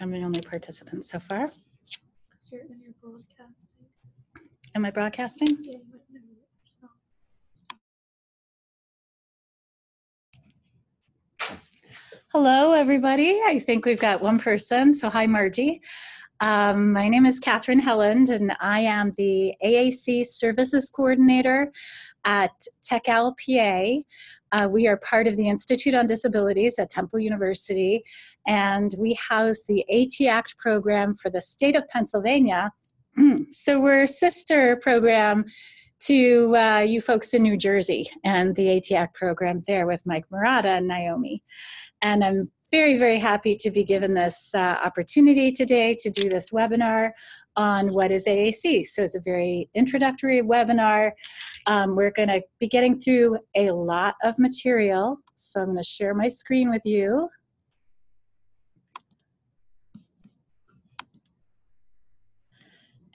I'm the only participant so far. You're broadcasting. Am I broadcasting? Yeah, Hello, everybody. I think we've got one person. So hi, Margie. My name is Catherine Helland, and I am the AAC Services Coordinator at TechLPA. We are part of the Institute on Disabilities at Temple University, and we house the AT Act program for the state of Pennsylvania. So we're a sister program to you folks in New Jersey and the AT Act program there with Mike Murata and Naomi. And I'm very, very happy to be given this opportunity today to do this webinar on what is AAC. So it's a very introductory webinar. We're going to be getting through a lot of material. So I'm going to share my screen with you.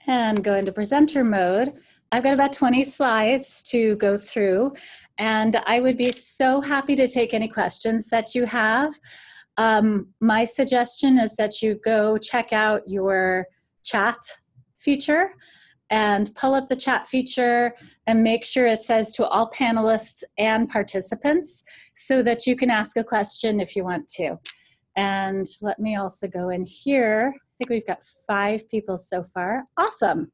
And go into presenter mode. I've got about 20 slides to go through, and I would be so happy to take any questions that you have. My suggestion is that you go check out your chat feature and pull up the chat feature and make sure it says to all panelists and participants so that you can ask a question if you want to. And let me also go in here. I think we've got 5 people so far. Awesome.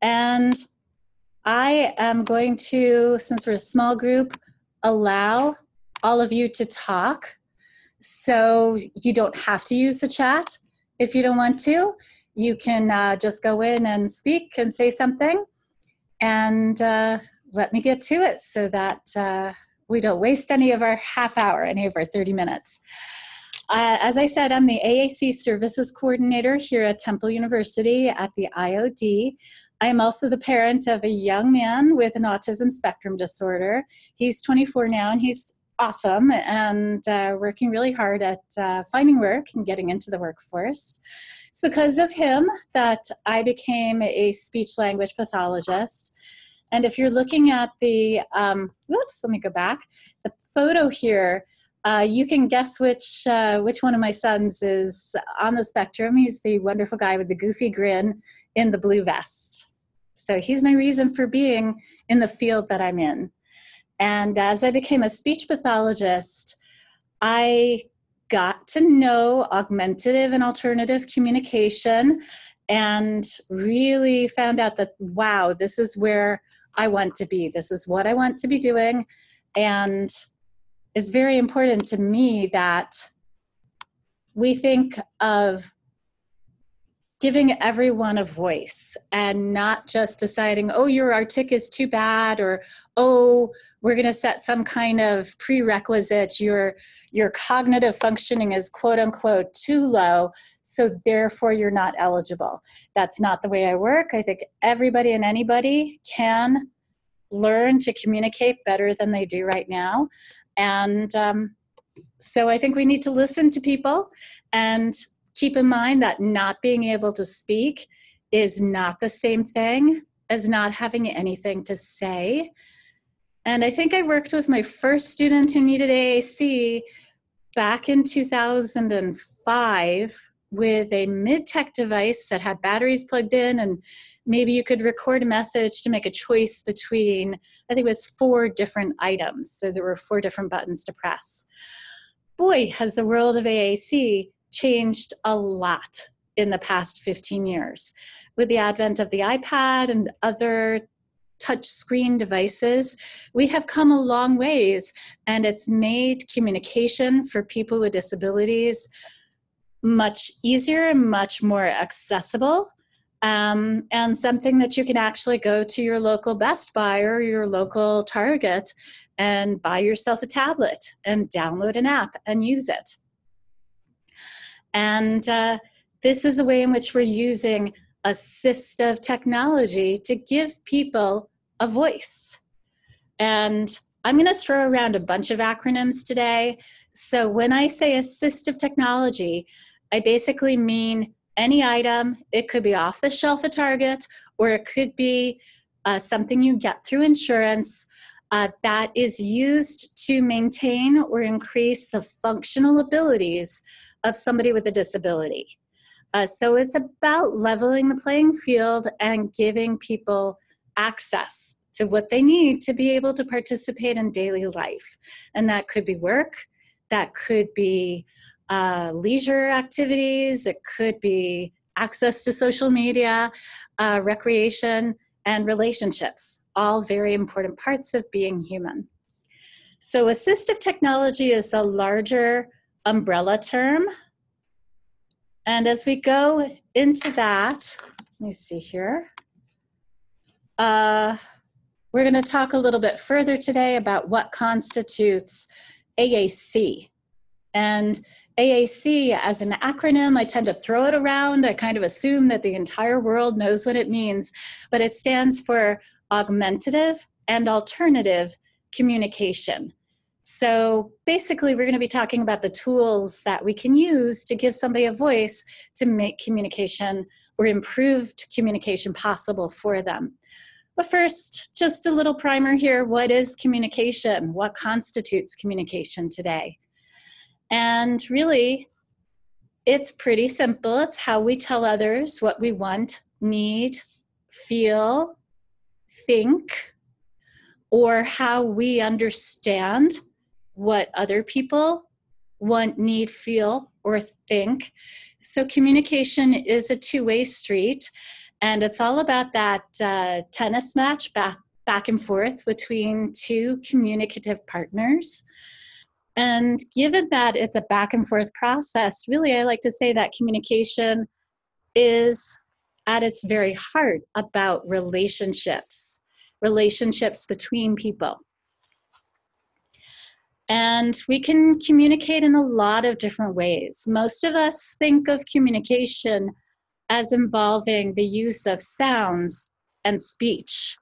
And I am going to, since we're a small group, allow all of you to talk. So you don't have to use the chat if you don't want to. You can just go in and speak and say something. And let me get to it so that we don't waste any of our half hour, any of our 30 minutes. As I said, I'm the AAC Services Coordinator here at Temple University at the IOD. I am also the parent of a young man with an autism spectrum disorder. He's 24 now, and he's awesome and working really hard at finding work and getting into the workforce. It's because of him that I became a speech-language pathologist. And if you're looking at the, whoops, let me go back, the photo here, you can guess which one of my sons is on the spectrum. He's the wonderful guy with the goofy grin in the blue vest. So he's my reason for being in the field that I'm in. And as I became a speech pathologist, I got to know augmentative and alternative communication and really found out that, wow, this is where I want to be. This is what I want to be doing. And it's very important to me that we think of giving everyone a voice and not just deciding, oh, your artic is too bad, or, oh, we're going to set some kind of prerequisite, your cognitive functioning is quote unquote too low, so therefore you're not eligible. That's not the way I work. I think everybody and anybody can learn to communicate better than they do right now. And so I think we need to listen to people and keep in mind that not being able to speak is not the same thing as not having anything to say. And I think I worked with my first student who needed AAC back in 2005 with a mid-tech device that had batteries plugged in, and maybe you could record a message to make a choice between, I think it was 4 different items. So there were 4 different buttons to press. Boy, has the world of AAC changed a lot in the past 15 years. With the advent of the iPad and other touch screen devices, we have come a long ways, and it's made communication for people with disabilities much easier and much more accessible, and something that you can actually go to your local Best Buy or your local Target and buy yourself a tablet and download an app and use it. And this is a way in which we're using assistive technology to give people a voice. And I'm going to throw around a bunch of acronyms today. So when I say assistive technology, I basically mean any item. It could be off the shelf at Target, or it could be something you get through insurance that is used to maintain or increase the functional abilities of somebody with a disability. So it's about leveling the playing field and giving people access to what they need to be able to participate in daily life. And that could be work, that could be leisure activities, it could be access to social media, recreation, and relationships, all very important parts of being human. So assistive technology is the larger umbrella term. And as we go into that, let me see here. We're going to talk a little bit further today about what constitutes AAC. And AAC as an acronym, I tend to throw it around. I kind of assume that the entire world knows what it means, but it stands for augmentative and alternative communication. So basically, we're going to be talking about the tools that we can use to give somebody a voice to make communication or improved communication possible for them. But first, just a little primer here. What is communication? What constitutes communication today? And really, it's pretty simple. It's how we tell others what we want, need, feel, think, or how we understand what other people want, need, feel, or think. So communication is a two-way street, and it's all about that tennis match back and forth between two communicative partners. And given that it's a back and forth process, really I like to say that communication is at its very heart about relationships between people. And we can communicate in a lot of different ways. Most of us think of communication as involving the use of sounds and speech.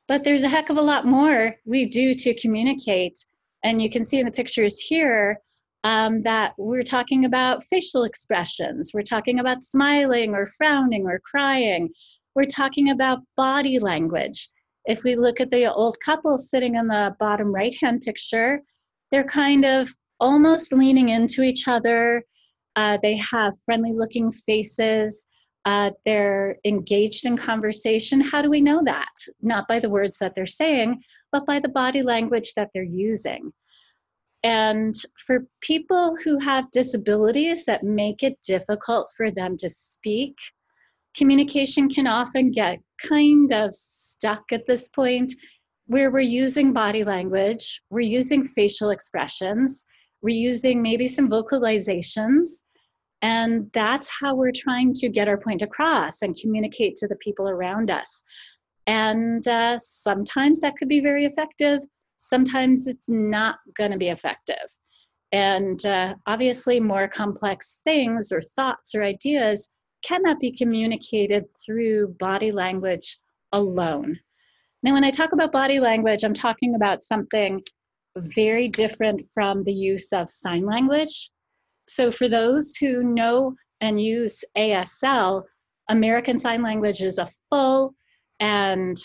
But there's a heck of a lot more we do to communicate. And you can see in the pictures here that we're talking about facial expressions. We're talking about smiling or frowning or crying. We're talking about body language. If we look at the old couple sitting in the bottom right-hand picture, they're kind of almost leaning into each other. They have friendly-looking faces. They're engaged in conversation. How do we know that? Not by the words that they're saying, but by the body language that they're using. And for people who have disabilities that make it difficult for them to speak, communication can often get kind of stuck at this point where we're using body language, we're using facial expressions, we're using maybe some vocalizations, and that's how we're trying to get our point across and communicate to the people around us. And sometimes that could be very effective. Sometimes it's not going to be effective. And obviously more complex things or thoughts or ideas cannot be communicated through body language alone. Now, when I talk about body language, I'm talking about something very different from the use of sign language. So for those who know and use ASL, American Sign Language is a full and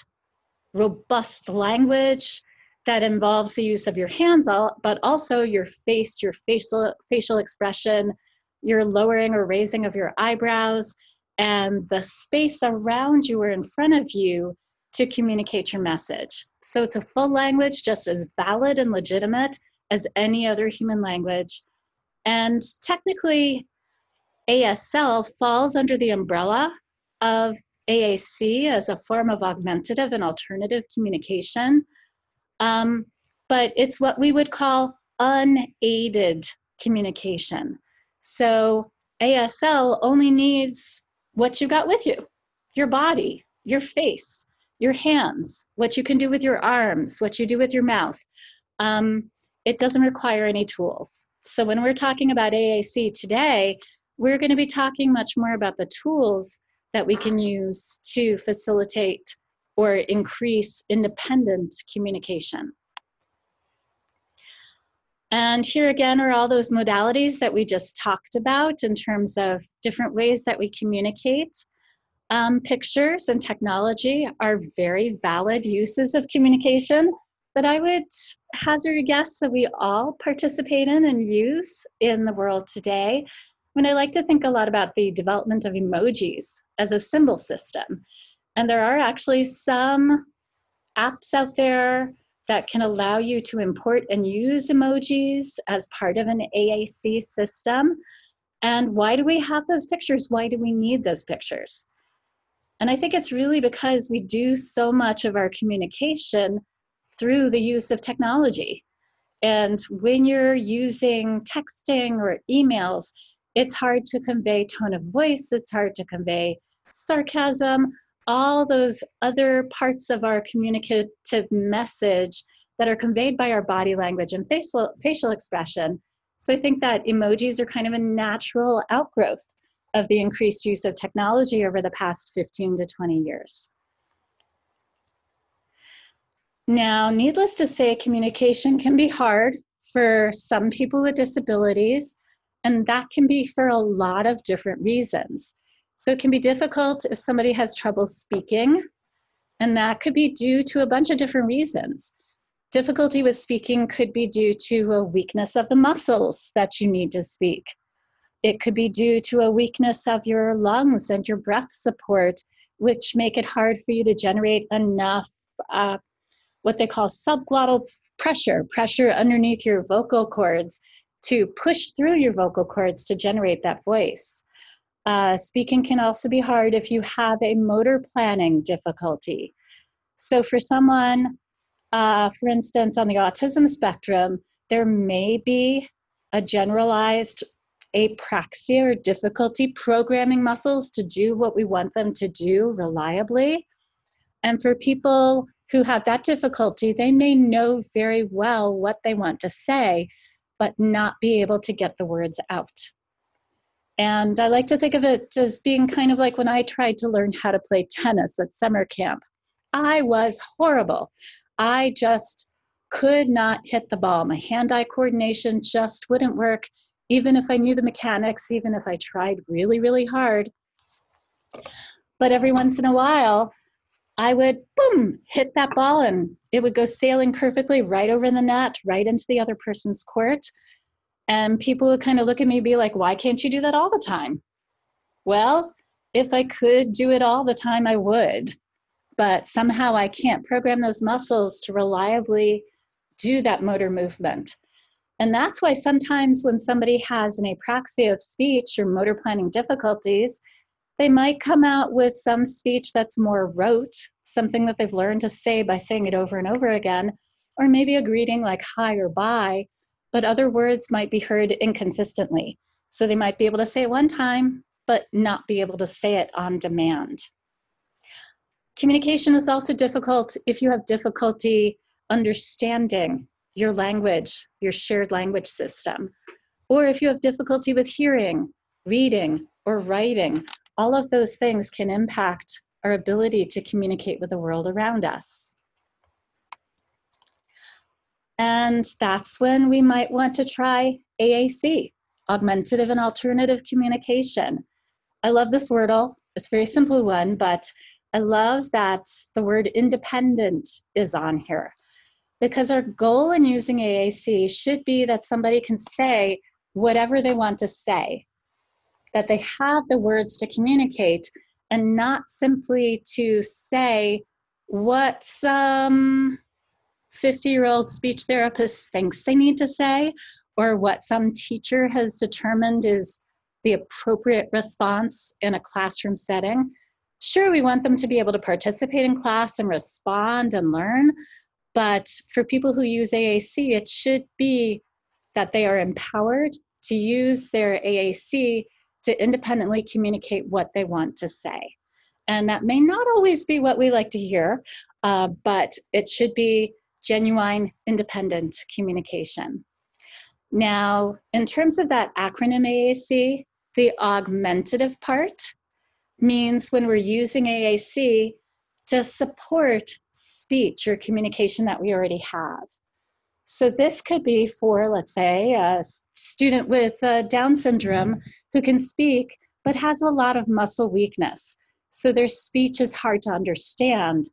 robust language that involves the use of your hands, but also your face, your facial expression, your lowering or raising of your eyebrows, and the space around you or in front of you to communicate your message. So it's a full language, just as valid and legitimate as any other human language. And technically, ASL falls under the umbrella of AAC as a form of augmentative and alternative communication. But it's what we would call unaided communication. So ASL only needs what you got with you, your body, your face, your hands, what you can do with your arms, what you do with your mouth. It doesn't require any tools. So when we're talking about AAC today, we're going to be talking much more about the tools that we can use to facilitate or increase independent communication. And here again are all those modalities that we just talked about in terms of different ways that we communicate. Pictures and technology are very valid uses of communication. that I would hazard a guess that we all participate in and use in the world today. I mean, I like to think a lot about the development of emojis as a symbol system. And there are actually some apps out there that can allow you to import and use emojis as part of an AAC system. And why do we have those pictures? Why do we need those pictures? And I think it's really because we do so much of our communication through the use of technology. And when you're using texting or emails, it's hard to convey tone of voice, it's hard to convey sarcasm, all those other parts of our communicative message that are conveyed by our body language and facial expression. So I think that emojis are kind of a natural outgrowth of the increased use of technology over the past 15 to 20 years. Now, needless to say, communication can be hard for some people with disabilities, and that can be for a lot of different reasons. So it can be difficult if somebody has trouble speaking, and that could be due to a bunch of different reasons. Difficulty with speaking could be due to a weakness of the muscles that you need to speak. It could be due to a weakness of your lungs and your breath support, which make it hard for you to generate enough what they call subglottal pressure underneath your vocal cords to push through your vocal cords to generate that voice. Speaking can also be hard if you have a motor planning difficulty. So for someone, for instance, on the autism spectrum, there may be a generalized apraxia or difficulty programming muscles to do what we want them to do reliably. And for people who have that difficulty, they may know very well what they want to say, but not be able to get the words out. And I like to think of it as being kind of like when I tried to learn how to play tennis at summer camp. I was horrible. I just could not hit the ball. My hand-eye coordination just wouldn't work, even if I knew the mechanics, even if I tried really, really hard. But every once in a while, I would, boom, hit that ball and it would go sailing perfectly right over the net, right into the other person's court. And people would kind of look at me and be like, why can't you do that all the time? Well, if I could do it all the time, I would. But somehow I can't program those muscles to reliably do that motor movement. And that's why sometimes when somebody has an apraxia of speech or motor planning difficulties, they might come out with some speech that's more rote, something that they've learned to say by saying it over and over again, or maybe a greeting like hi or bye, but other words might be heard inconsistently. So they might be able to say it one time, but not be able to say it on demand. Communication is also difficult if you have difficulty understanding your language, your shared language system, or if you have difficulty with hearing, reading, or writing. All of those things can impact our ability to communicate with the world around us. And that's when we might want to try AAC, Augmentative and Alternative Communication. I love this wordle. It's a very simple one, but I love that the word independent is on here, because our goal in using AAC should be that somebody can say whatever they want to say, that they have the words to communicate, and not simply to say what some 50-year-old speech therapist thinks they need to say, or what some teacher has determined is the appropriate response in a classroom setting. Sure, we want them to be able to participate in class and respond and learn, but for people who use AAC, it should be that they are empowered to use their AAC to independently communicate what they want to say. And that may not always be what we like to hear, but it should be genuine, independent communication. Now, in terms of that acronym AAC, the augmentative part means when we're using AAC to support speech or communication that we already have. So this could be for, let's say, a student with Down syndrome who can speak but has a lot of muscle weakness. So their speech is hard to understand.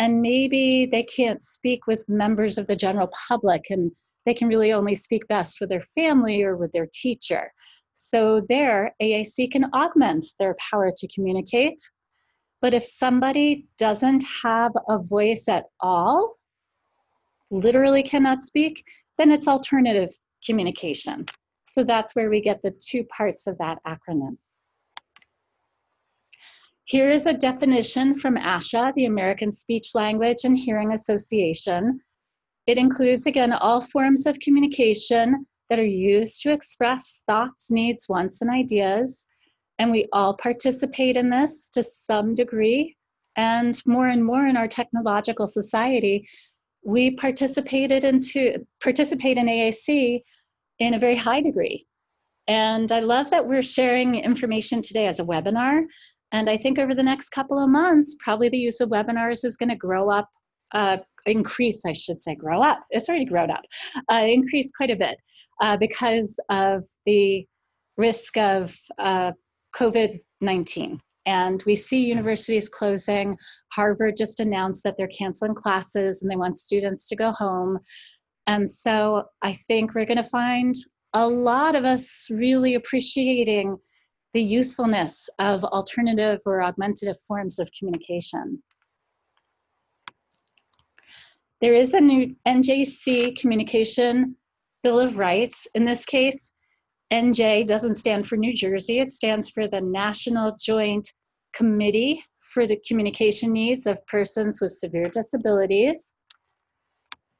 and maybe they can't speak with members of the general public, and they can really only speak best with their family or with their teacher. So there, AAC can augment their power to communicate. But if somebody doesn't have a voice at all, literally cannot speak, then it's alternative communication. So that's where we get the two parts of that acronym. Here is a definition from ASHA, the American Speech Language and Hearing Association. It includes, again, all forms of communication that are used to express thoughts, needs, wants, and ideas. And we all participate in this to some degree. And more in our technological society, we participate in AAC in a very high degree. And I love that we're sharing information today as a webinar. And I think over the next couple of months, probably the use of webinars is going to increase, I should say, grow up. It's already grown up, increase quite a bit because of the risk of COVID-19. And we see universities closing. Harvard just announced that they're canceling classes and they want students to go home. And so I think we're going to find a lot of us really appreciating the usefulness of alternative or augmentative forms of communication. There is a new NJC Communication Bill of Rights. In this case, NJ doesn't stand for New Jersey. It stands for the National Joint Committee for the Communication Needs of Persons with Severe Disabilities.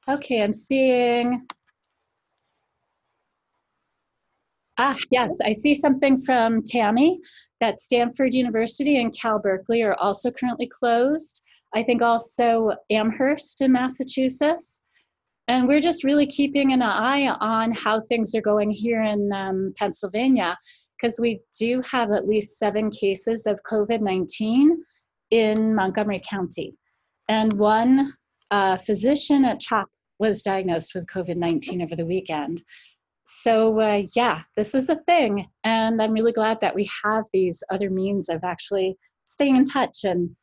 Okay, I'm seeing, yes, I see something from Tammy that Stanford University and Cal Berkeley are also currently closed. I think also Amherst in Massachusetts. And we're just really keeping an eye on how things are going here in Pennsylvania, because we do have at least 7 cases of COVID-19 in Montgomery County. And one physician at CHOP was diagnosed with COVID-19 over the weekend. So yeah, this is a thing. And I'm really glad that we have these other means of actually staying in touch. And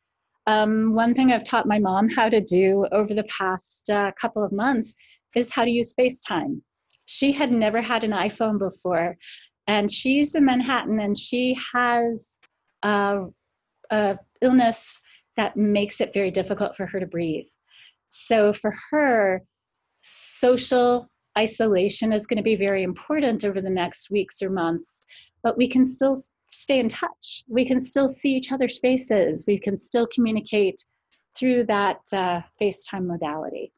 one thing I've taught my mom how to do over the past couple of months is how to use FaceTime. She had never had an iPhone before, and she's in Manhattan, and she has a illness that makes it very difficult for her to breathe. So for her, social isolation is going to be very important over the next weeks or months, but we can still stay in touch. We can still see each other's faces. We can still communicate through that FaceTime modality.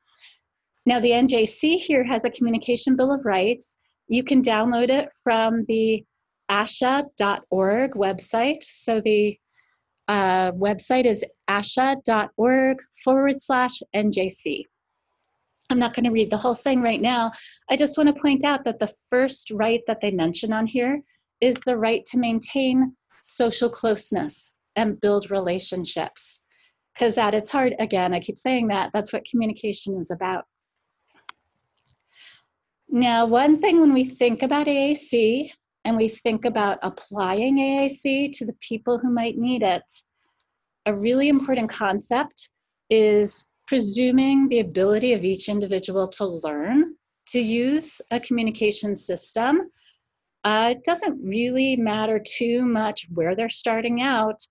Now, the NJC here has a Communication Bill of Rights. You can download it from the asha.org website. So the website is asha.org/NJC. I'm not going to read the whole thing right now. I just want to point out that the first right that they mention on here is the right to maintain social closeness and build relationships. Because at its heart, again, I keep saying that, that's what communication is about. Now, one thing when we think about AAC and we think about applying AAC to the people who might need it, a really important concept is presuming the ability of each individual to learn to use a communication system. It doesn't really matter too much where they're starting out.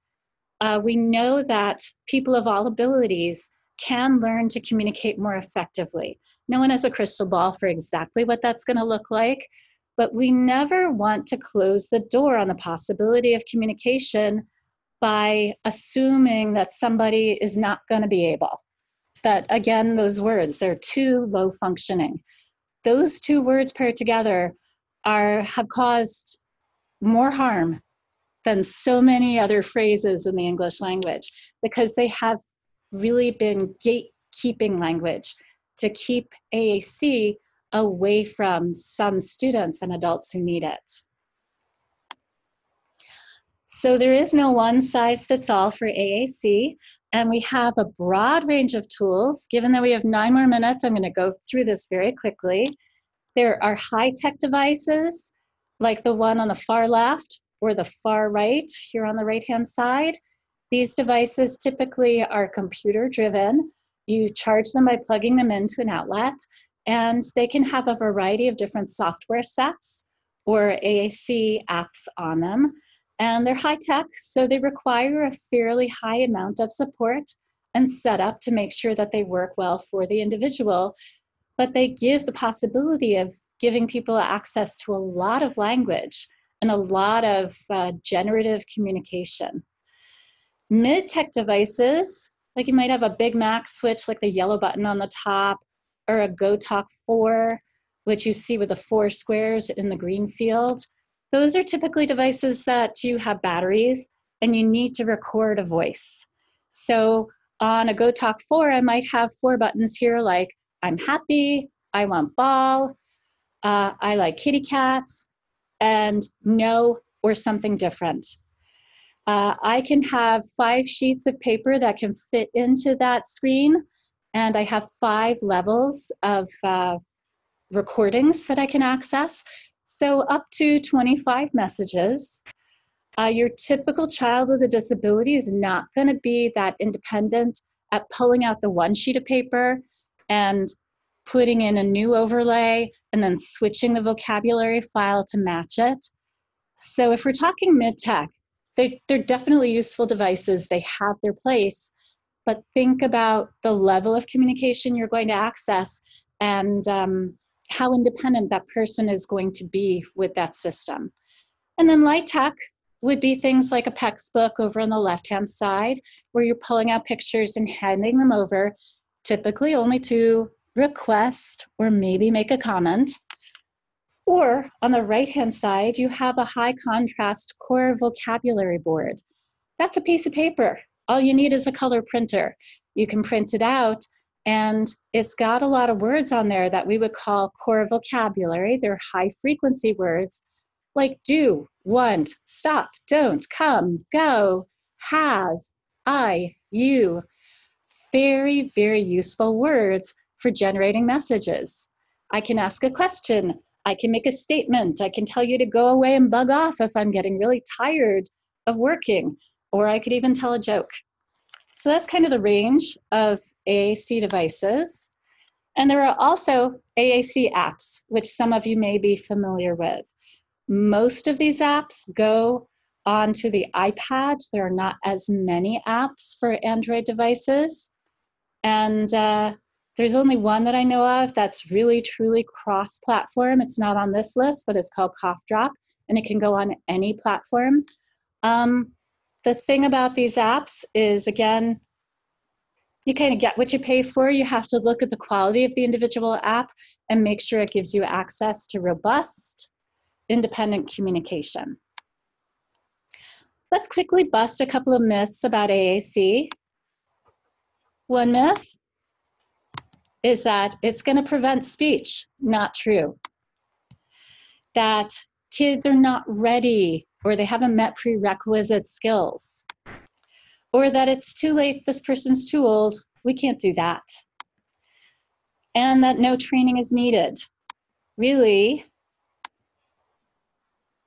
We know that people of all abilities can learn to communicate more effectively. No one has a crystal ball for exactly what that's going to look like, but we never want to close the door on the possibility of communication by assuming that somebody is not going to be able. That, again, those words, they're too low functioning. Those two words paired together have caused more harm than so many other phrases in the English language, because they have really been gatekeeping language to keep AAC away from some students and adults who need it. So there is no one size fits all for AAC, and we have a broad range of tools. Given that we have 9 more minutes, I'm going to go through this very quickly. There are high-tech devices, like the one on the far left or the far right here on the right-hand side. These devices typically are computer-driven. You charge them by plugging them into an outlet, and they can have a variety of different software sets or AAC apps on them. And they're high tech, so they require a fairly high amount of support and setup to make sure that they work well for the individual. But they give the possibility of giving people access to a lot of language and a lot of generative communication. Mid-tech devices, like you might have a Big Mac switch, like the yellow button on the top, or a GoTalk 4, which you see with the 4 squares in the green field. Those are typically devices that you have batteries and you need to record a voice. So on a GoTalk 4, I might have 4 buttons here like I'm happy, I want ball, I like kitty cats, and no or something different. I can have 5 sheets of paper that can fit into that screen, and I have 5 levels of recordings that I can access. So up to 25 messages. Your typical child with a disability is not going to be that independent at pulling out the 1 sheet of paper and putting in a new overlay and then switching the vocabulary file to match it. So if we're talking mid-tech, they're definitely useful devices. They have their place, but think about the level of communication you're going to access and how independent that person is going to be with that system. And then light tech would be things like a PEX book over on the left-hand side, where you're pulling out pictures and handing them over, typically only to request or maybe make a comment. Or on the right-hand side, you have a high contrast core vocabulary board. That's a piece of paper. All you need is a color printer. You can print it out, and it's got a lot of words on there that we would call core vocabulary. They're high frequency words like do, want, stop, don't, come, go, have, I, you. Very, very useful words for generating messages. I can ask a question. I can make a statement. I can tell you to go away and bug off if I'm getting really tired of working, or I could even tell a joke. So that's kind of the range of AAC devices. And there are also AAC apps, which some of you may be familiar with. Most of these apps go onto the iPad. There are not as many apps for Android devices. And there's only one that I know of that's really, truly cross-platform. It's not on this list, but it's called Cough Drop, and it can go on any platform. The thing about these apps is, again, you kind of get what you pay for. You have to look at the quality of the individual app and make sure it gives you access to robust, independent communication. Let's quickly bust a couple of myths about AAC. One myth is that it's going to prevent speech. Not true. That kids are not ready or they haven't met prerequisite skills. Or that it's too late, this person's too old, we can't do that. And that no training is needed. Really,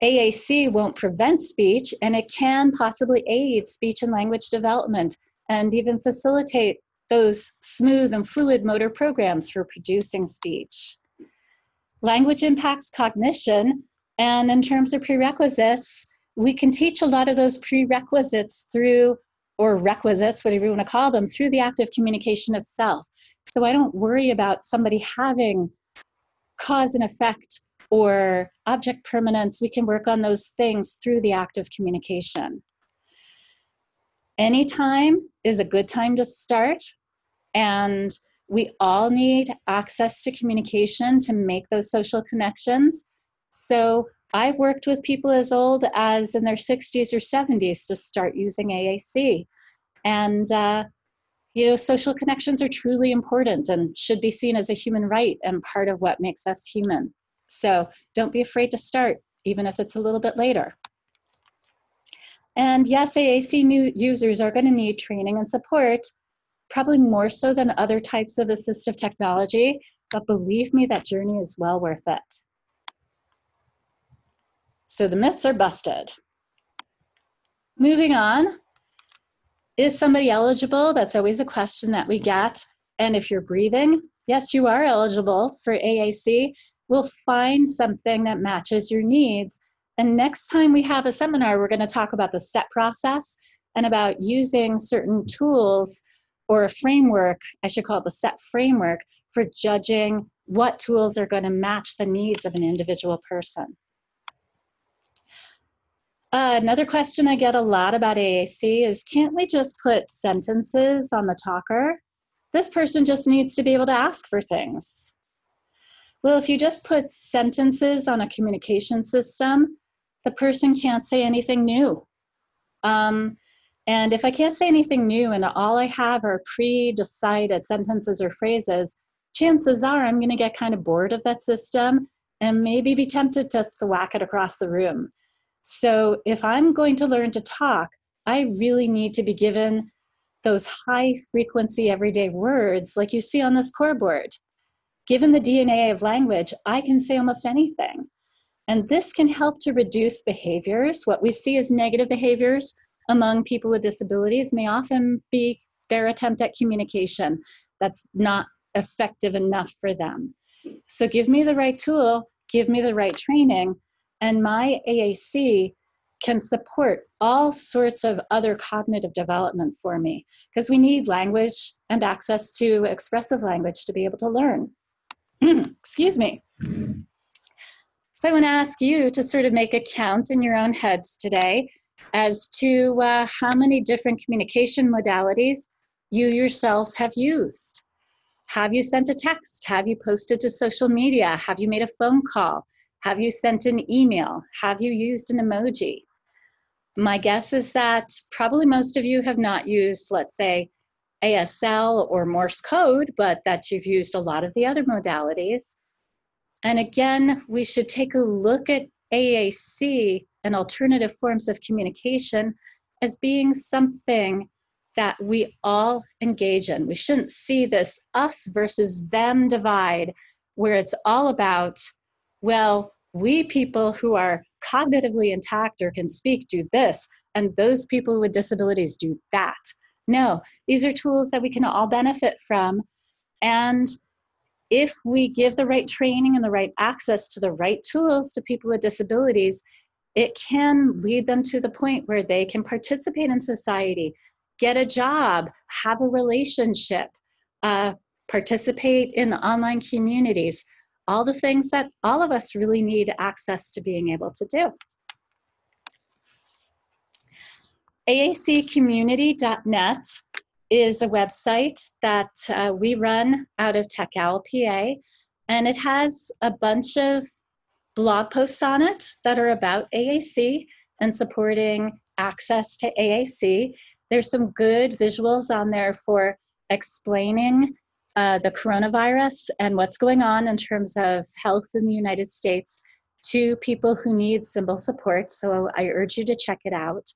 AAC won't prevent speech, and it can possibly aid speech and language development and even facilitate those smooth and fluid motor programs for producing speech. Language impacts cognition, and in terms of prerequisites, we can teach a lot of those prerequisites through, or requisites, whatever you want to call them, through the active communication itself. So I don't worry about somebody having cause and effect or object permanence. We can work on those things through the active communication. Anytime is a good time to start, and we all need access to communication to make those social connections. So I've worked with people as old as in their 60s or 70s to start using AAC. And social connections are truly important and should be seen as a human right and part of what makes us human. So don't be afraid to start, even if it's a little bit later. And yes, AAC new users are going to need training and support, probably more so than other types of assistive technology, but believe me, that journey is well worth it. So the myths are busted. Moving on, is somebody eligible? That's always a question that we get. And if you're breathing, yes, you are eligible for AAC. We'll find something that matches your needs. And next time we have a seminar, we're going to talk about the SET process and about using certain tools or a framework, I should call it the SET framework, for judging what tools are going to match the needs of an individual person. Another question I get a lot about AAC is, can't we just put sentences on the talker? This person just needs to be able to ask for things. Well, if you just put sentences on a communication system, the person can't say anything new. And if I can't say anything new and all I have are pre-decided sentences or phrases, chances are I'm going to get kind of bored of that system and maybe be tempted to thwack it across the room. So if I'm going to learn to talk, I really need to be given those high frequency everyday words like you see on this core board. Given the DNA of language, I can say almost anything. And this can help to reduce behaviors. What we see as negative behaviors among people with disabilities may often be their attempt at communication that's not effective enough for them. So give me the right tool, give me the right training, and my AAC can support all sorts of other cognitive development for me, because we need language and access to expressive language to be able to learn. Excuse me. So I want to ask you to sort of make a count in your own heads today as to how many different communication modalities you yourselves have used. Have you sent a text? Have you posted to social media? Have you made a phone call? Have you sent an email? Have you used an emoji? My guess is that probably most of you have not used, let's say, ASL or Morse code, but that you've used a lot of the other modalities. And again, we should take a look at AAC and alternative forms of communication as being something that we all engage in. We shouldn't see this us versus them divide, where it's all about, well, we people who are cognitively intact or can speak do this, and those people with disabilities do that. No, these are tools that we can all benefit from. And if we give the right training and the right access to the right tools to people with disabilities, it can lead them to the point where they can participate in society, get a job, have a relationship, participate in online communities, all the things that all of us really need access to being able to do. AACcommunity.net is a website that we run out of Tech Owl, PA, and it has a bunch of blog posts on it that are about AAC and supporting access to AAC. There's some good visuals on there for explaining the coronavirus and what's going on in terms of health in the United States to people who need symbol support, so I urge you to check it out.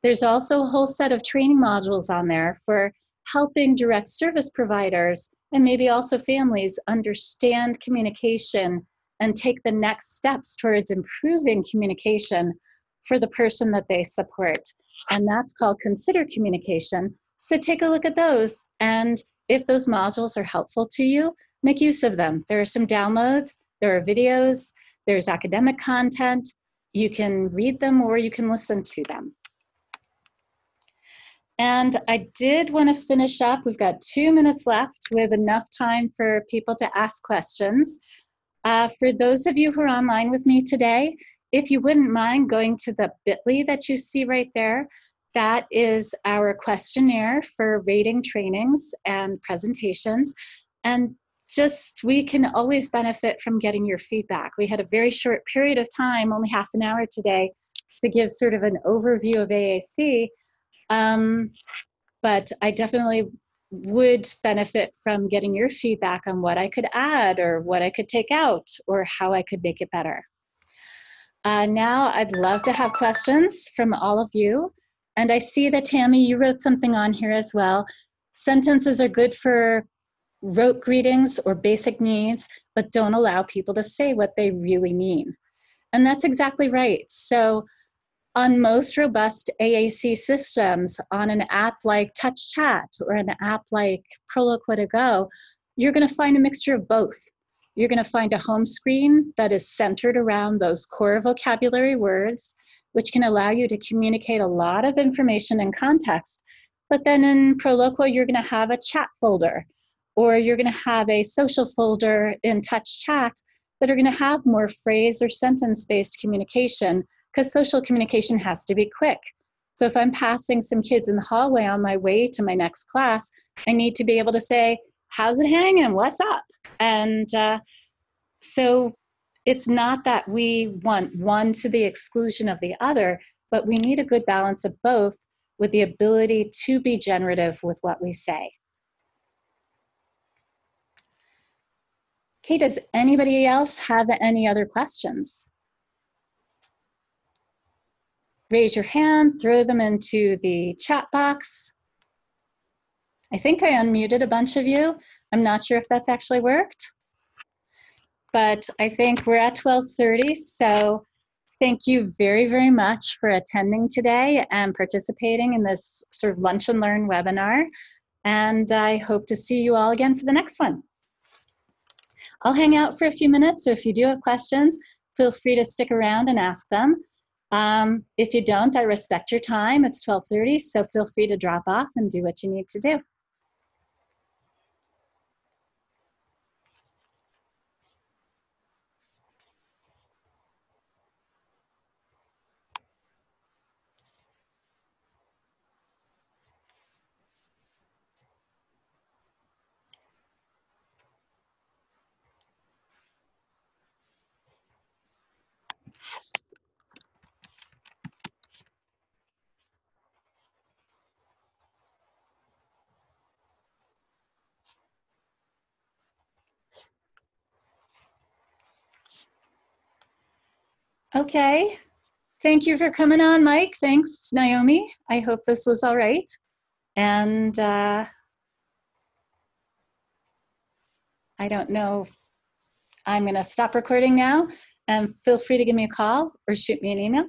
There's also a whole set of training modules on there for helping direct service providers and maybe also families understand communication and take the next steps towards improving communication for the person that they support. And that's called Consider Communication. So take a look at those. And if those modules are helpful to you, make use of them. There are some downloads, there are videos, there's academic content. You can read them or you can listen to them. And I did want to finish up. We've got 2 minutes left with enough time for people to ask questions. For those of you who are online with me today, if you wouldn't mind going to the bit.ly that you see right there, that is our questionnaire for rating trainings and presentations. And just, we can always benefit from getting your feedback. We had a very short period of time, only half an hour today, to give sort of an overview of AAC. But I definitely would benefit from getting your feedback on what I could add or what I could take out or how I could make it better. Now I'd love to have questions from all of you. And I see that Tammy, you wrote something on here as well. Sentences are good for rote greetings or basic needs, but don't allow people to say what they really mean. And that's exactly right. So On most robust AAC systems, on an app like Touch Chat or an app like Proloquo to Go, you're going to find a mixture of both. You're going to find a home screen that is centered around those core vocabulary words, which can allow you to communicate a lot of information and context. But then in Proloquo, you're going to have a chat folder, or you're going to have a social folder in Touch Chat that are going to have more phrase or sentence-based communication, because social communication has to be quick. So if I'm passing some kids in the hallway on my way to my next class, I need to be able to say, how's it hanging? What's up? And so it's not that we want one to the exclusion of the other, but we need a good balance of both with the ability to be generative with what we say. Okay, does anybody else have any other questions? Raise your hand, throw them into the chat box. I think I unmuted a bunch of you. I'm not sure if that's actually worked, but I think we're at 12:30, so thank you very, very much for attending today and participating in this sort of Lunch and Learn webinar, and I hope to see you all again for the next one. I'll hang out for a few minutes, so if you do have questions, feel free to stick around and ask them. If you don't, I respect your time. It's 12:30, so feel free to drop off and do what you need to do. Okay, thank you for coming on, Mike. Thanks, Naomi. I hope this was all right. And I don't know, I'm gonna stop recording now, and feel free to give me a call or shoot me an email.